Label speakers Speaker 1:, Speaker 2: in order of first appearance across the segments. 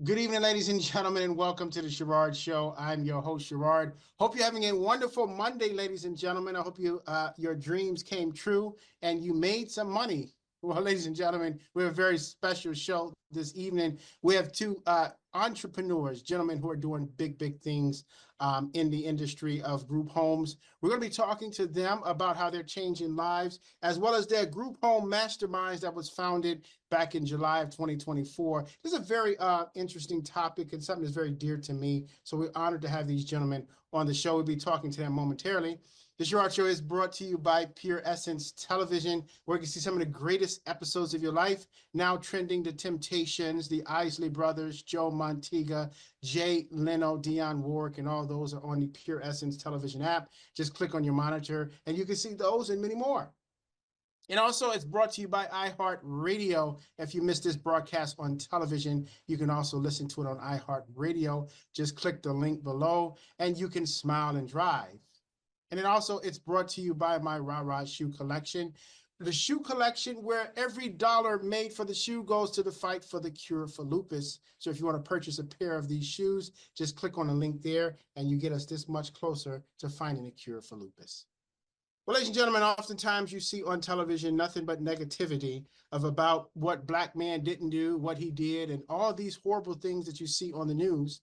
Speaker 1: Good evening, ladies and gentlemen, and welcome to the Sherard Show. I'm your host, Sherard. Hope you're having a wonderful Monday, ladies and gentlemen. I hope your dreams came true and you made some money. Well, ladies and gentlemen, we have a very special show this evening. We have two entrepreneurs, gentlemen who are doing big things in the industry of group homes. We're going to be talking to them about how they're changing lives, as well as their group home masterminds that was founded back in July of 2024. This is a very interesting topic and something that's very dear to me. So we're honored to have these gentlemen on the show. We'll be talking to them momentarily. The Sherard Show is brought to you by Pure Essence Television, where you can see some of the greatest episodes of your life. Now trending: The Temptations, the Isley Brothers, Joe Montega, Jay Leno, Dionne Warwick, and all those are on the Pure Essence Television app. Just click on your monitor and you can see those and many more. And also, it's brought to you by iHeartRadio. If you missed this broadcast on television, you can also listen to it on iHeartRadio. Just click the link below and you can smile and drive. And then also, it's brought to you by my Rah Shoe Collection. The shoe collection where every dollar made for the shoe goes to the fight for the cure for lupus. So if you want to purchase a pair of these shoes, just click on the link there and you get us this much closer to finding a cure for lupus. Well, ladies and gentlemen, oftentimes you see on television nothing but negativity of about what Black man didn't do, what he did, and all these horrible things that you see on the news.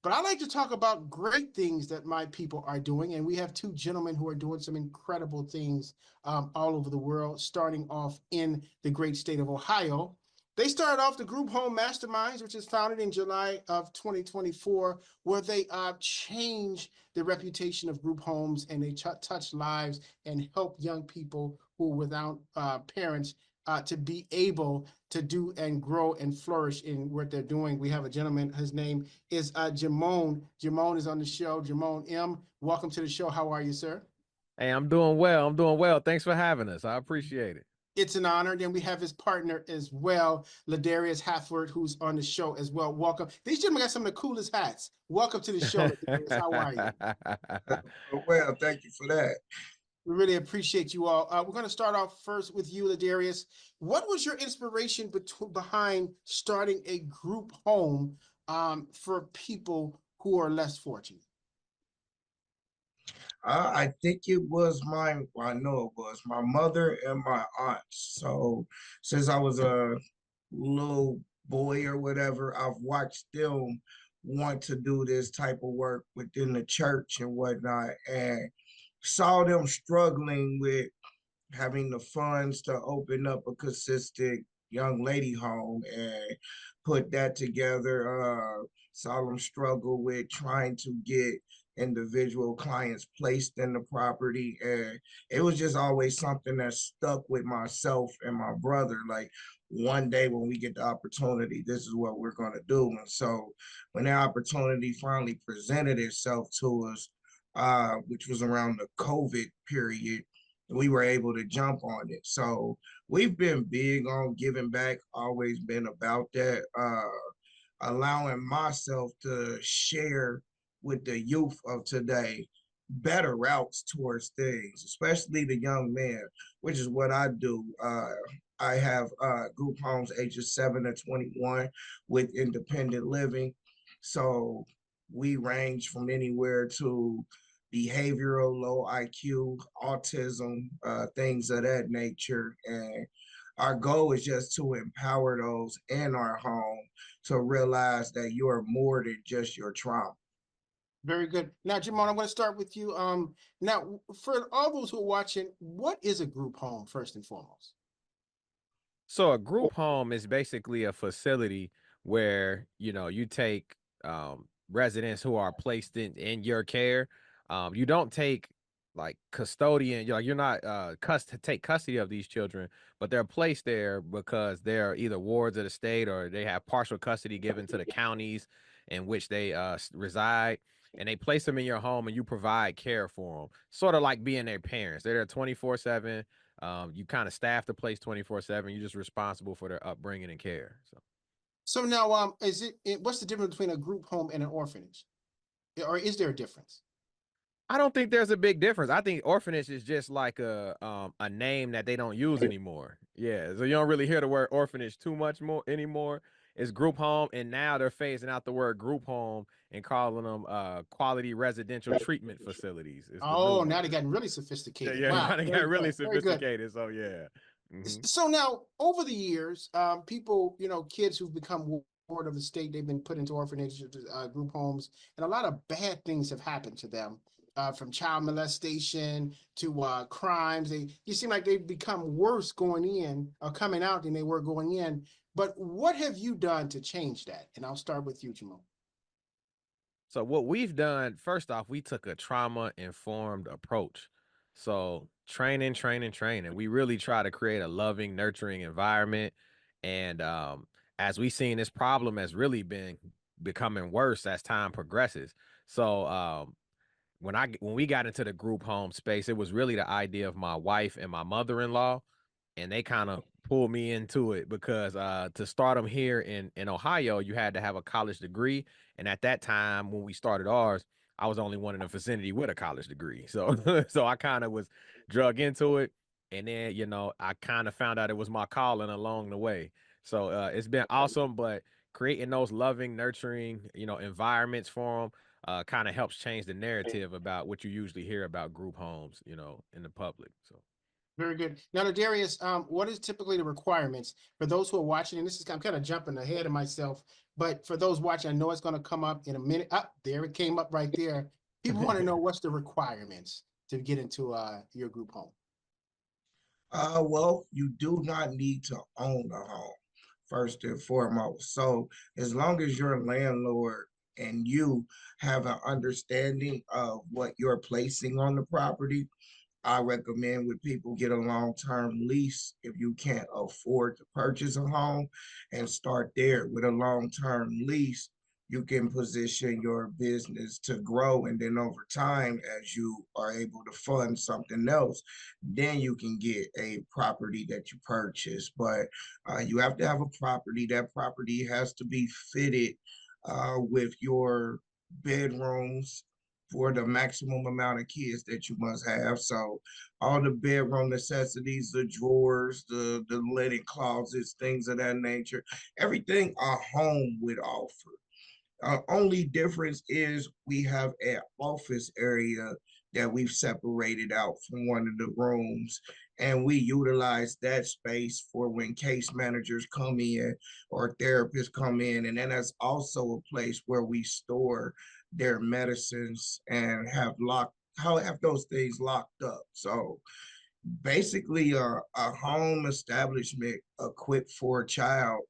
Speaker 1: But I like to talk about great things that my people are doing, and we have two gentlemen who are doing some incredible things all over the world, starting off in the great state of Ohio. They started off the Group Home Masterminds, which is founded in July of 2024, where they change the reputation of group homes and they touch lives and help young people who are without parents to be able to do and grow and flourish in what they're doing. We have a gentleman, his name is Jermone. Jermone is on the show. Jermone M., welcome to the show. How are you, sir?
Speaker 2: Hey, I'm doing well. I'm doing well. Thanks for having us. I appreciate it.
Speaker 1: It's an honor. Then we have his partner as well, Ladarius Hafford, who's on the show as well. Welcome. These gentlemen got some of the coolest hats. Welcome to the show, Ladarius. How are you?
Speaker 3: Well, thank you for that.
Speaker 1: We really appreciate you all. We're going to start off first with you, Ladarius. What was your inspiration behind starting a group home for people who are less fortunate?
Speaker 3: I think it was well, I know it was my mother and my aunt. So since I was a little boy or whatever, I've watched them want to do this type of work within the church and whatnot, and saw them struggling with having the funds to open up a consistent young lady home and put that together. Saw them struggle with trying to get individual clients placed in the property. And it was just always something that stuck with myself and my brother. Like, one day when we get the opportunity, this is what we're going to do. And so when that opportunity finally presented itself to us, which was around the COVID period, we were able to jump on it. So we've been big on giving back, always been about that, allowing myself to share with the youth of today better routes towards things, especially the young men, which is what I do. I have group homes ages 7 to 21 with independent living. So we range from anywhere to behavioral, low IQ, autism, things of that nature. And our goal is just to empower those in our home to realize that you're more than just your trauma.
Speaker 1: Very good. Now, Jermone, I'm going to start with you. Now, for all those who are watching, what is a group home, first and foremost?
Speaker 2: So a group home is basically a facility where, you take residents who are placed in your care. You don't take like custodian, you're not take custody of these children, but they're placed there because they're either wards of the state or they have partial custody given to the counties in which they reside. And they place them in your home and you provide care for them, sort of like being their parents. They're there 24/7. You kind of staff the place 24/7. You're just responsible for their upbringing and care.
Speaker 1: So now, what's the difference between a group home and an orphanage? Or is there a difference?
Speaker 2: I don't think there's a big difference. I think orphanage is just like a name that they don't use anymore. Yeah, so you don't really hear the word orphanage too much more anymore. it's group home, and now they're phasing out the word group home and calling them quality residential treatment facilities. Is the new
Speaker 1: Oh, now they're
Speaker 2: word.
Speaker 1: getting really
Speaker 2: Yeah,
Speaker 1: sophisticated.
Speaker 2: yeah. Now
Speaker 1: Wow,
Speaker 2: they
Speaker 1: very
Speaker 2: got really
Speaker 1: good, very good.
Speaker 2: sophisticated. So yeah. Hmm.
Speaker 1: So now, over the years, people, kids who've become ward of the state, they've been put into orphanages, group homes, and a lot of bad things have happened to them, from child molestation to crimes. You seem like they've become worse going in or coming out than they were going in. But what have you done to change that? And I'll start with you, Jermone.
Speaker 2: So what we've done, first off, we took a trauma informed approach. So training, training, training. We really try to create a loving, nurturing environment. And as we've seen, this problem has really been becoming worse as time progresses. So when we got into the group home space, it was really the idea of my wife and my mother-in-law, and they kind of pulled me into it because to start them here in Ohio, you had to have a college degree, and at that time when we started ours, I was the only one in the vicinity with a college degree. So so I kind of was drug into it, and then I kind of found out it was my calling along the way. So it's been awesome, but creating those loving, nurturing, environments for them kind of helps change the narrative about what you usually hear about group homes, in the public. So.
Speaker 1: Very good. Now, Darius, what is typically the requirements for those who are watching? And this is, I'm kind of jumping ahead of myself, but for those watching, I know it's going to come up in a minute. Up there, it came up right there. People want to know what's the requirements to get into your group home.
Speaker 3: Well, you do not need to own a home, first and foremost. So as long as you're a landlord and you have an understanding of what you're placing on the property, I recommend with people get a long-term lease if you can't afford to purchase a home and start there with a long-term lease. You can position your business to grow, and then over time, as you are able to fund something else, then you can get a property that you purchase. But you have to have a property. That property has to be fitted with your bedrooms for the maximum amount of kids that you must have. So all the bedroom necessities, the drawers, the linen closets, things of that nature, everything a home would offer. Only difference is we have an office area that we've separated out from one of the rooms, and we utilize that space for when case managers come in or therapists come in, and then that's also a place where we store their medicines and have those things locked up. So basically a home establishment equipped for a child.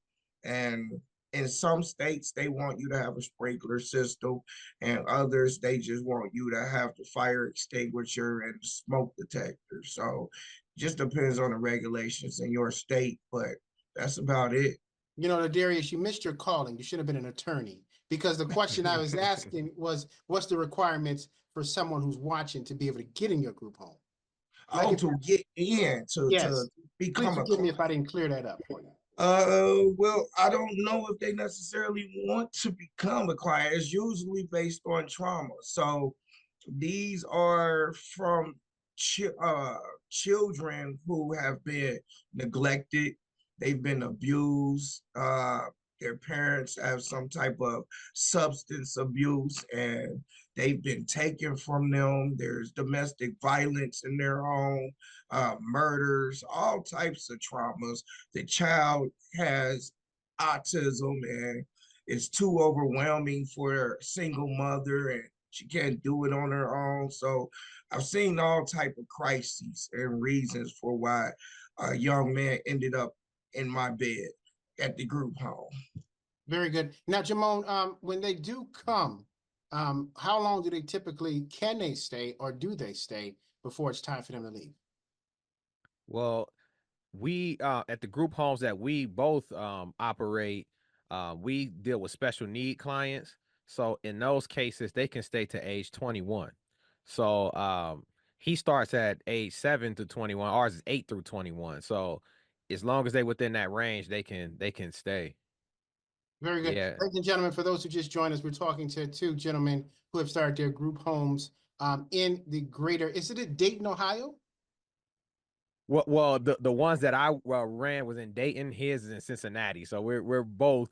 Speaker 3: And in some states, they want you to have a sprinkler system, and others, they just want you to have the fire extinguisher and the smoke detector. So just depends on the regulations in your state, but that's about it.
Speaker 1: Darius, you missed your calling. You should have been an attorney, because the question I was asking was, what's the requirements for someone who's watching to be able to get in your group home? Like,
Speaker 3: Oh, to get in, to
Speaker 1: yes, please
Speaker 3: become a
Speaker 1: forgive me
Speaker 3: client.
Speaker 1: if I didn't clear that up for you.
Speaker 3: Well, I don't know if they necessarily want to become a client. It's usually based on trauma. So these are from children who have been neglected, they've been abused, their parents have some type of substance abuse and they've been taken from them. There's domestic violence in their home, murders, all types of traumas. The child has autism and it's too overwhelming for a single mother, and she can't do it on her own. So I've seen all type of crises and reasons for why a young man ended up in my bed at the group home.
Speaker 1: Very good. Now, Jermone, when they do come, how long do they typically, can they stay or do they stay before it's time for them to leave?
Speaker 2: Well, we at the group homes that we both operate, we deal with special need clients. So in those cases, they can stay to age 21. So he starts at age 7 to 21. Ours is 8 through 21. So as long as they within that range, they can stay.
Speaker 1: Very good.
Speaker 2: Yeah.
Speaker 1: Ladies and gentlemen, for those who just joined us, we're talking to two gentlemen who have started their group homes in the greater, is it in Dayton, Ohio?
Speaker 2: Well, the ones that I ran was in Dayton. His is in Cincinnati. So we're both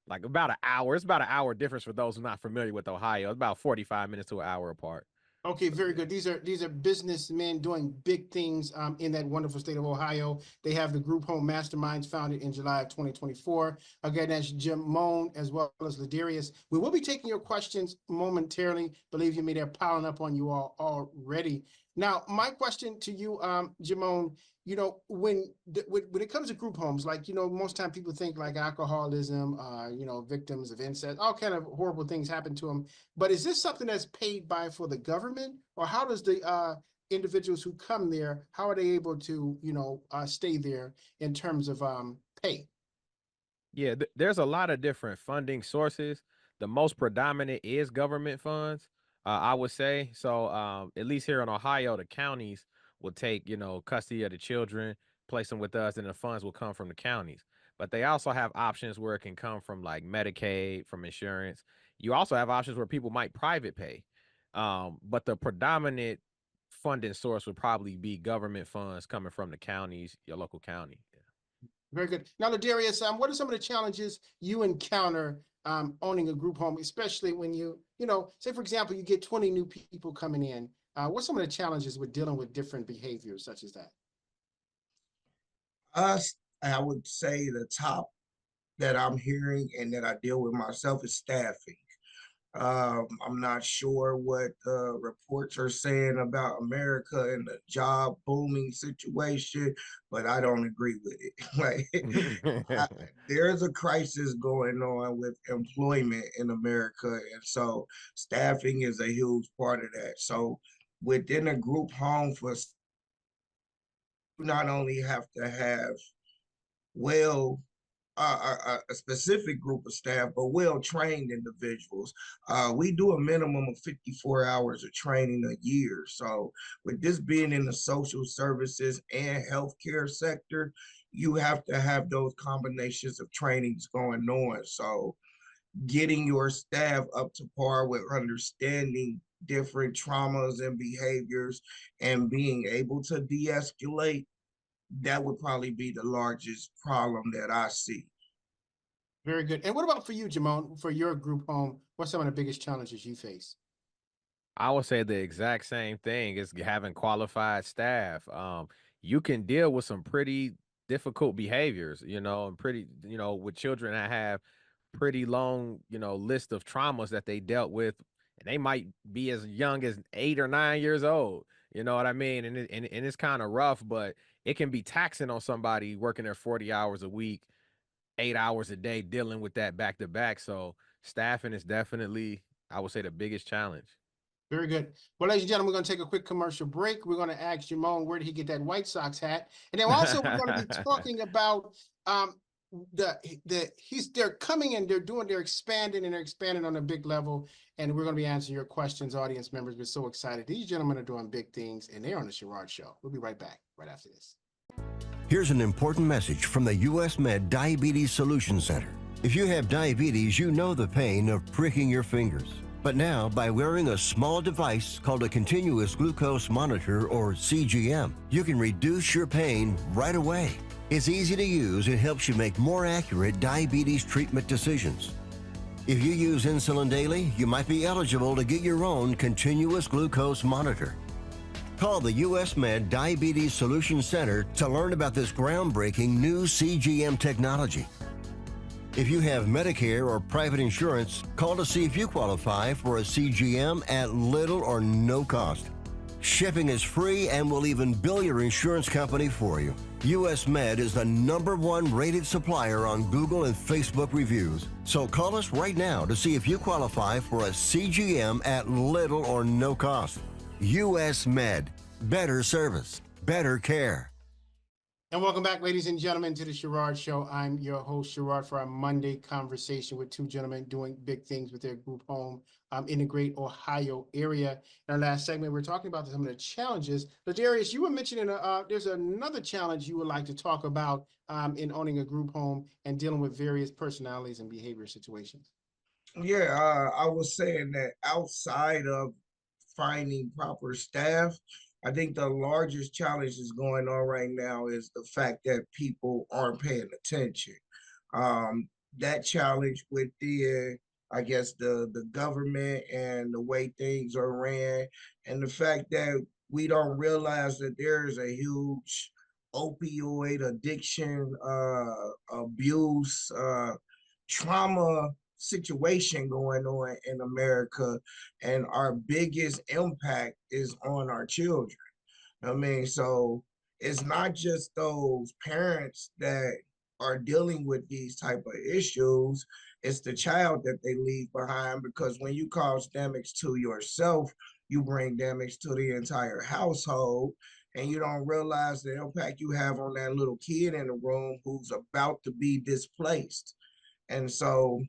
Speaker 2: like about an hour. It's about an hour difference for those who are not familiar with Ohio. It's about 45 minutes to an hour apart.
Speaker 1: Okay,
Speaker 2: So
Speaker 1: very
Speaker 2: yeah.
Speaker 1: good. These are businessmen doing big things in that wonderful state of Ohio. They have the group home masterminds founded in July of 2024. Again, that's Jermone as well as Ladarius. We will be taking your questions momentarily. Believe you me, they're piling up on you all already. Now, my question to you, Jermone, you know, when it comes to group homes, like, you know, most time people think like alcoholism, you know, victims of incest, all kind of horrible things happen to them. But is this something that's paid by for the government, or how does the individuals who come there, how are they able to, you know, stay there in terms of pay?
Speaker 2: Yeah, there's a lot of different funding sources. The most predominant is government funds, I would say. So, at least here in Ohio, the counties will take, custody of the children, place them with us, and the funds will come from the counties. But they also have options where it can come from like Medicaid, from insurance. You also have options where people might private pay. But the predominant funding source would probably be government funds coming from the counties, your local county.
Speaker 1: Very good. Now, Ladarius, what are some of the challenges you encounter owning a group home, especially when you know, say for example, you get 20 new people coming in. What's some of the challenges with dealing with different behaviors such as that?
Speaker 3: Us, I would say the top that I'm hearing and that I deal with myself is staffing. I'm not sure what the reports are saying about America and the job booming situation, but I don't agree with it. I, there's a crisis going on with employment in America, and so staffing is a huge part of that. So within a group home, for you not only have to have well a specific group of staff, but well-trained individuals. We do a minimum of 54 hours of training a year. So with this being in the social services and healthcare sector, you have to have those combinations of trainings going on. So getting your staff up to par with understanding different traumas and behaviors and being able to de-escalate, that would probably be the largest problem that I see.
Speaker 1: Very good. And what about for you, Jamon, for your group home? What's some of the biggest challenges you face?
Speaker 2: I would say the exact same thing is having qualified staff. You can deal with some pretty difficult behaviors, and pretty, with children that have pretty long, list of traumas that they dealt with, and they might be as young as 8 or 9 years old. You know what I mean? And it's kind of rough, but it can be taxing on somebody working their 40 hours a week, 8 hours a day, dealing with that back to back. So staffing is definitely, I would say, the biggest challenge.
Speaker 1: Very good. Well, ladies and gentlemen, we're going to take a quick commercial break. We're going to ask Jamon where did he get that White Sox hat, and then also we're going to be talking about they're coming in, they're expanding and they're expanding on a big level, and we're going to be answering your questions, audience members. We're so excited. These gentlemen are doing big things, and they're on the Sherard Show. We'll be right back right after this.
Speaker 4: Here's an important message from the U.S. Med Diabetes Solutions Center. If you have diabetes, you know the pain of pricking your fingers. But now, by wearing a small device called a continuous glucose monitor, or CGM, you can reduce your pain right away. It's easy to use and helps you make more accurate diabetes treatment decisions. If you use insulin daily, you might be eligible to get your own continuous glucose monitor. Call the U.S. Med Diabetes Solutions Center to learn about this groundbreaking new CGM technology. If you have Medicare or private insurance, call to see if you qualify for a CGM at little or no cost. Shipping is free and will even bill your insurance company for you. U.S. Med is the #1 rated supplier on Google and Facebook reviews. So call us right now to see if you qualify for a CGM at little or no cost. U.S. Med. Better service. Better care.
Speaker 1: And welcome back, ladies and gentlemen, to the Sherard Show. I'm your host, Sherard, for our Monday conversation with two gentlemen doing big things with their group home in the great Ohio area. In our last segment, we're talking about some of the challenges. Ladarius, you were mentioning there's another challenge you would like to talk about in owning a group home and dealing with various personalities and behavior situations.
Speaker 3: Yeah, I was saying that outside of finding proper staff, I think the largest challenge is going on right now is the fact that people aren't paying attention. that challenge with the I guess the government and the way things are ran, and the fact that we don't realize that there is a huge opioid addiction, abuse, trauma situation going on in America, and our biggest impact is on our children. I mean, so it's not just those parents that are dealing with these type of issues, it's the child that they leave behind, because when you cause damage to yourself, you bring damage to the entire household, and you don't realize the impact you have on that little kid in the room who's about to be displaced. And so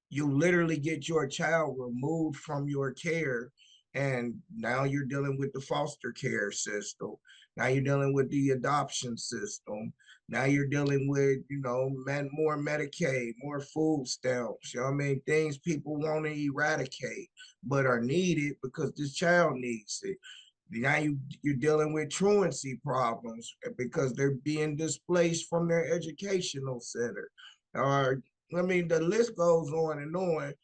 Speaker 3: you literally get your child removed from your care. And now you're dealing with the foster care system. Now you're dealing with the adoption system. Now you're dealing with, more Medicaid, more food stamps. You know what I mean? Things people want to eradicate, but are needed because this child needs it. Now you're dealing with truancy problems because they're being displaced from their educational center. Or I mean, the list goes on and on,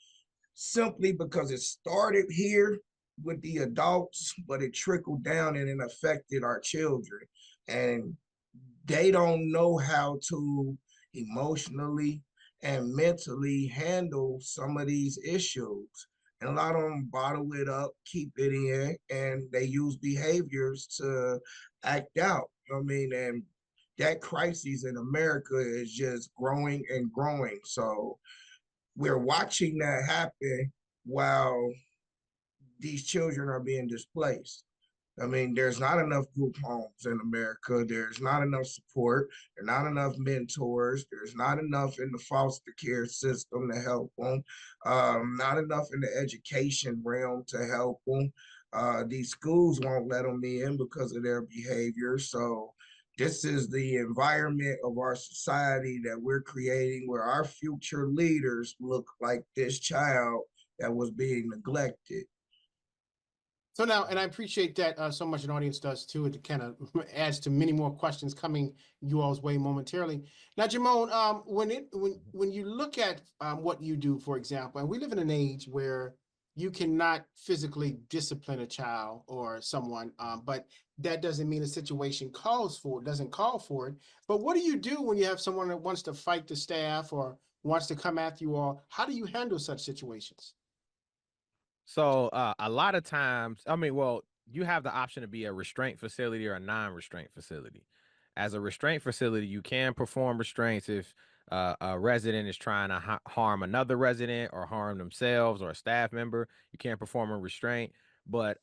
Speaker 3: simply because it started here with the adults, but it trickled down and it affected our children. And they don't know how to emotionally and mentally handle some of these issues. And a lot of them bottle it up, keep it in, and they use behaviors to act out. You know what I mean? And that crisis in America is just growing and growing. So we're watching that happen while these children are being displaced. I mean, there's not enough group homes in America. There's not enough support. There's not enough mentors. There's not enough in the foster care system to help them. Not enough in the education realm to help them. These schools won't let them in because of their behavior. So this is the environment of our society that we're creating, where our future leaders look like this child that was being neglected.
Speaker 1: So now, and I appreciate that so much, an audience does too. It kind of adds to many more questions coming you all's way momentarily. Now, Jermone, when you look at what you do, for example, and we live in an age where you cannot physically discipline a child or someone, but that doesn't mean a situation calls for it, doesn't call for it. But what do you do when you have someone that wants to fight the staff or wants to come after you all? How do you handle such situations?
Speaker 2: So a lot of times, I mean, well, you have the option to be a restraint facility or a non-restraint facility. As a restraint facility, you can perform restraints if a resident is trying to harm another resident or harm themselves or a staff member. You can't perform a restraint. But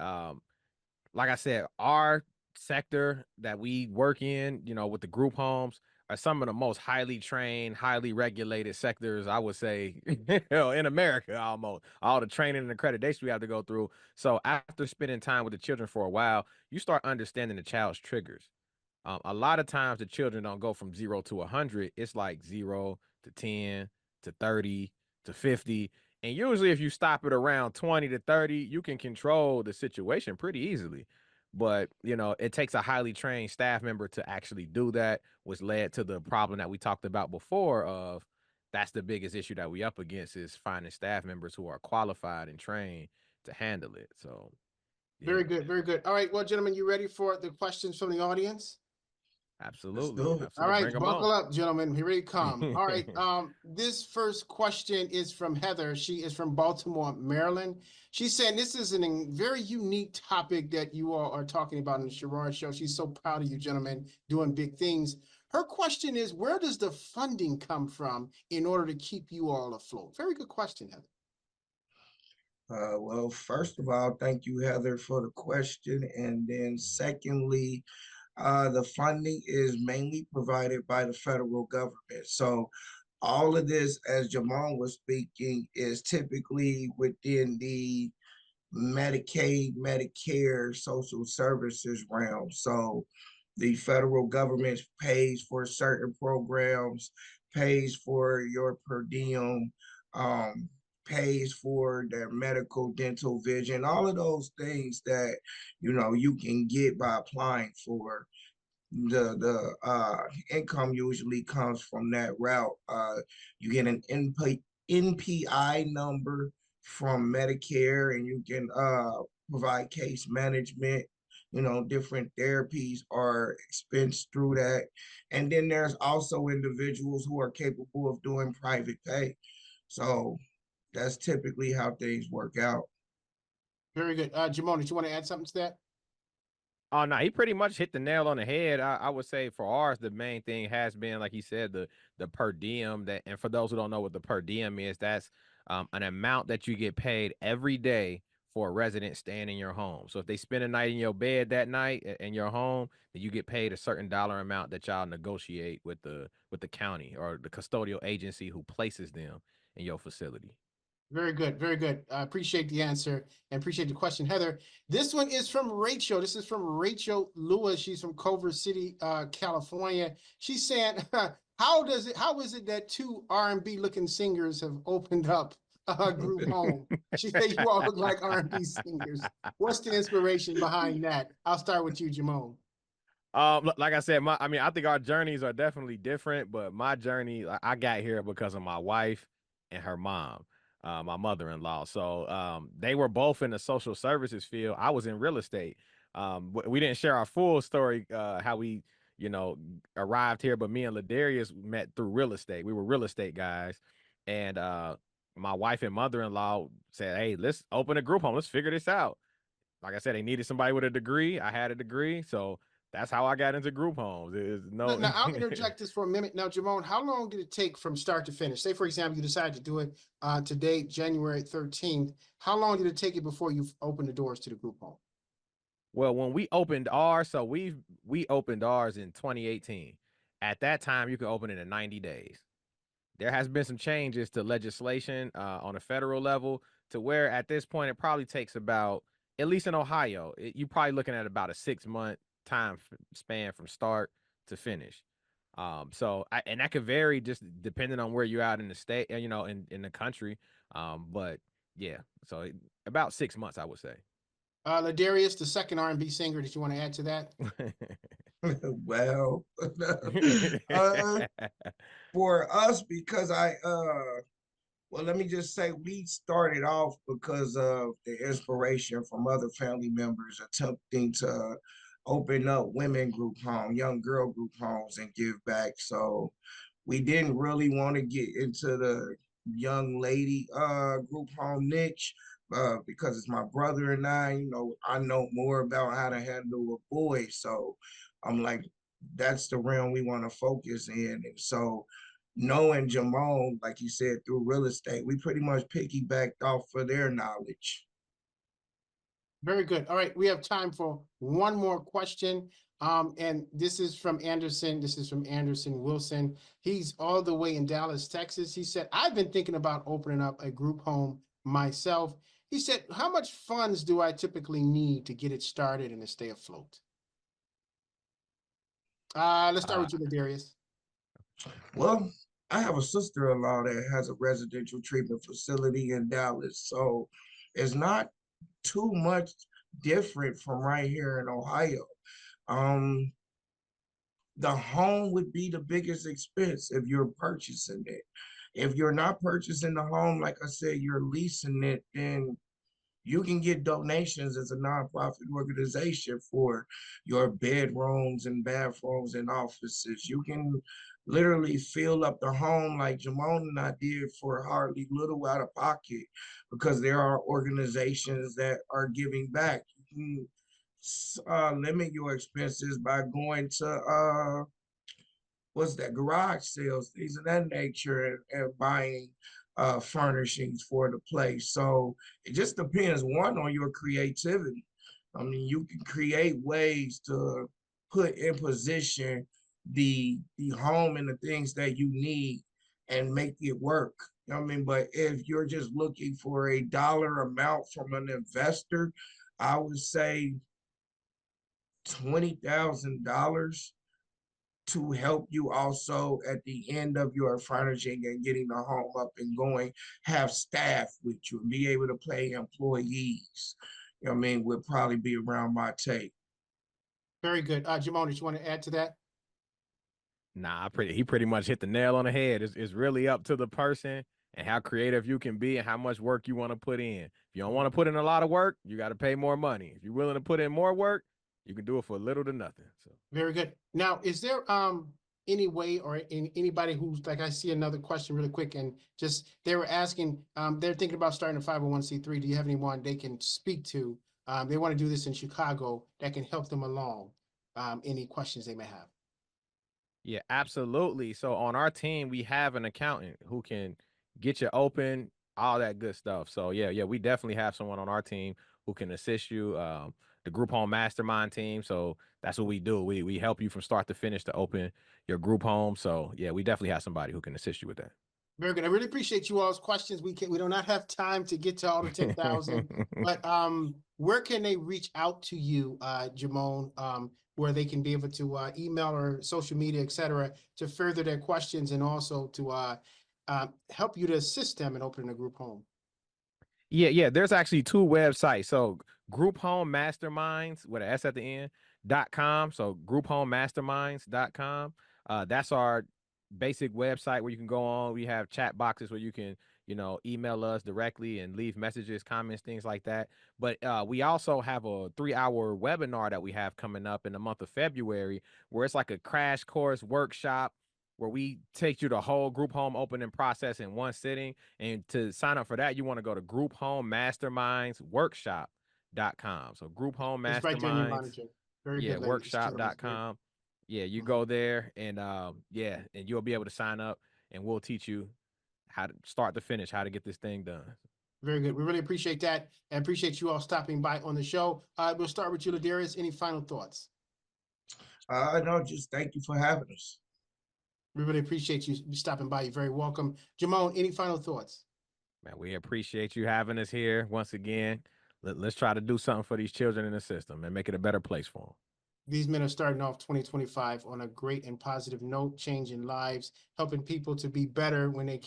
Speaker 2: like I said, our sector that we work in, with the group homes, are some of the most highly trained, highly regulated sectors, I would say, in America almost. All the training and accreditation we have to go through. So after spending time with the children for a while, you start understanding the child's triggers. A lot of times the children don't go from 0 to 100. It's like 0 to 10 to 30 to 50. And usually if you stop it around 20 to 30, you can control the situation pretty easily. But, it takes a highly trained staff member to actually do that, which led to the problem that we talked about before of that's the biggest issue that we up against is finding staff members who are qualified and trained to handle it. So, yeah,
Speaker 1: Very good, very good. All right, well, gentlemen, you ready for the questions from the audience?
Speaker 2: absolutely.
Speaker 3: do it.
Speaker 2: Absolutely.
Speaker 1: All right,
Speaker 2: Bring them
Speaker 1: buckle
Speaker 2: on.
Speaker 1: up, gentlemen. Here they come. All right. This first question is from Heather. She is from Baltimore, Maryland. She's saying this is a very unique topic that you all are talking about in the Sherard Show. She's so proud of you, gentlemen, doing big things. Her question is, where does the funding come from in order to keep you all afloat? Very good question, Heather.
Speaker 3: Well, first of all, thank you, Heather, for the question. And then secondly, the funding is mainly provided by the federal government. So all of this, as Jermone was speaking, is typically within the Medicaid, Medicare, social services realm. So the federal government pays for certain programs, pays for your per diem, um, pays for their medical, dental, vision, all of those things that you can get by applying for. the income usually comes from that route. You get an NPI number from Medicare, and you can provide case management. You know, different therapies are expensed through that. And then there's also individuals who are capable of doing private pay. So that's typically how things work out.
Speaker 1: Very good. Jermone, did you want to add something to that?
Speaker 2: Oh no, he pretty much hit the nail on the head. I would say for ours, the main thing has been, like he said, the per diem. That, and for those who don't know what the per diem is, that's an amount that you get paid every day for a resident staying in your home. So if they spend a night in your bed that night in your home, then you get paid a certain dollar amount that y'all negotiate with the county or the custodial agency who places them in your facility.
Speaker 1: Very good. Very good. I appreciate the answer and appreciate the question, Heather. This one is from Rachel. This is from Rachel Lewis. She's from Culver City, California. She's saying, how is it that two R&B looking singers have opened up a group home? She said you all look like R&B singers. What's the inspiration behind that? I'll start with you, Jermone.
Speaker 2: Like I said, I think our journeys are definitely different, but my journey, I got here because of my wife and her mom, my mother-in-law. So they were both in the social services field. I was in real estate. We didn't share our full story, how we, arrived here, but me and Ladarius met through real estate. We were real estate guys. And my wife and mother-in-law said, "Hey, let's open a group home. Let's figure this out." Like I said, they needed somebody with a degree. I had a degree. So that's how I got into group homes.
Speaker 1: Now, I'll interject this for a minute. Now, Jermone, how long did it take from start to finish? Say, for example, you decided to do it today, January 13th. How long did it take you before you opened the doors to the group home?
Speaker 2: Well, when we opened ours, so we opened ours in 2018. At that time, you could open it in 90 days. There has been some changes to legislation on a federal level to where at this point it probably takes about, at least in Ohio, you're probably looking at about a 6-month time span from start to finish. And that could vary just depending on where you're out in the state, in the country. But yeah, so about 6 months, I would say.
Speaker 1: Ladarius, the second R&B singer, did you want to add to that?
Speaker 3: Well, uh, for us, because well, let me just say we started off because of the inspiration from other family members attempting to open up women group home, young girl group homes and give back. So we didn't really want to get into the young lady group home niche because it's my brother and I know more about how to handle a boy. So I'm like, that's the realm we want to focus in. And so knowing Jermone, like you said, through real estate, we pretty much piggybacked off of their knowledge.
Speaker 1: Very good. All right, we have time for one more question. And this is from Anderson. This is from Anderson Wilson. He's all the way in Dallas, Texas. He said, I've been thinking about opening up a group home myself. He said, how much funds do I typically need to get it started and to stay afloat? Let's start with you, Darius.
Speaker 3: Well, I have a sister-in-law that has a residential treatment facility in Dallas. So it's not too much different from right here in Ohio. Um, the home would be the biggest expense if you're purchasing it. If you're not purchasing the home, like I said, you're leasing it, then you can get donations as a nonprofit organization for your bedrooms and bathrooms and offices. You can literally fill up the home like Jermone and I did for hardly little out of pocket because there are organizations that are giving back. You can limit your expenses by going to what's that, garage sales, things of that nature, and buying furnishings for the place. So it just depends, one, on your creativity. I mean, you can create ways to put in position the home and the things that you need and make it work. You know what I mean? But if you're just looking for a dollar amount from an investor, I would say $20,000 to help you also at the end of your furnishing and getting the home up and going, have staff with you and be able to pay employees. You know what I mean? Would probably be around my take.
Speaker 1: Very good. Jermone, did you want to add to that?
Speaker 2: Nah, he pretty much hit the nail on the head. It's really up to the person and how creative you can be and how much work you want to put in. If you don't want to put in a lot of work, you got to pay more money. If you're willing to put in more work, you can do it for little to nothing. So
Speaker 1: Very good. Now, is there any way or anybody who's like, I see another question really quick, and just they were asking, they're thinking about starting a 501c3. Do you have anyone they can speak to? They want to do this in Chicago that can help them along. Any questions they may have?
Speaker 2: yeah, absolutely. So on our team, we have an accountant who can get you open, all that good stuff. So yeah, we definitely have someone on our team who can assist you. The group home mastermind team. So that's what we do. We help you from start to finish to open your group home. So yeah, we definitely have somebody who can assist you with that.
Speaker 1: Very good. I really appreciate you all's questions. We do not have time to get to all the 10,000, but where can they reach out to you, Jermone, where they can be able to email or social media, et cetera, to further their questions and also to help you to assist them in opening a group home?
Speaker 2: Yeah. There's actually two websites. So Group Home Masterminds with an S at the end.com. So grouphomemasterminds.com. That's our basic website where you can go on. We have chat boxes where you can, email us directly and leave messages, comments, things like that. But we also have a 3-hour webinar that we have coming up in the month of February, where it's like a crash course workshop where we take you the whole group home opening process in one sitting. And to sign up for that, you want to go to grouphomemastermindsworkshop.com. So group home
Speaker 1: It's right there in your
Speaker 2: masterminds,
Speaker 1: monitor. Very good, ladies and gentlemen.
Speaker 2: workshop.com. Yeah, you go there and and you'll be able to sign up and we'll teach you how to start to finish, how to get this thing done.
Speaker 1: Very good. We really appreciate that and appreciate you all stopping by on the show. We'll start with you, Ladarius. Any final thoughts?
Speaker 3: No, just thank you for having us.
Speaker 1: We really appreciate you stopping by. You're very welcome. Jermone, any final thoughts?
Speaker 2: Man, we appreciate you having us here once again. Let's try to do something for these children in the system and make it a better place for them.
Speaker 1: These men are starting off 2025 on a great and positive note, changing lives, helping people to be better when they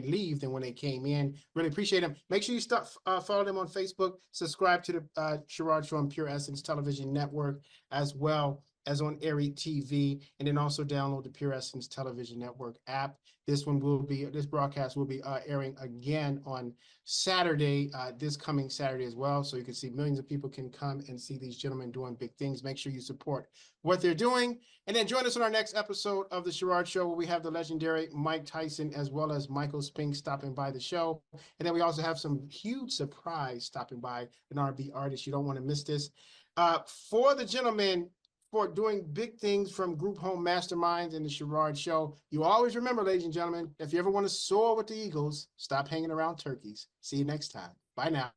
Speaker 1: leave than when they came in. Really appreciate them. Make sure you follow them on Facebook, subscribe to the Sherard Show on Pure Essence Television Network, as well as on Airy TV, and then also download the Pure Essence Television Network app. This broadcast will be airing again on Saturday, this coming Saturday as well. So you can see millions of people can come and see these gentlemen doing big things. Make sure you support what they're doing. And then join us on our next episode of the Sherard Show, where we have the legendary Mike Tyson as well as Michael Spink stopping by the show. And then we also have some huge surprise stopping by, an R&B artist. You don't want to miss this. For the gentlemen, for doing big things from Group Home Masterminds and the Sherard Show. You always remember, ladies and gentlemen, if you ever want to soar with the Eagles, stop hanging around turkeys. See you next time. Bye now.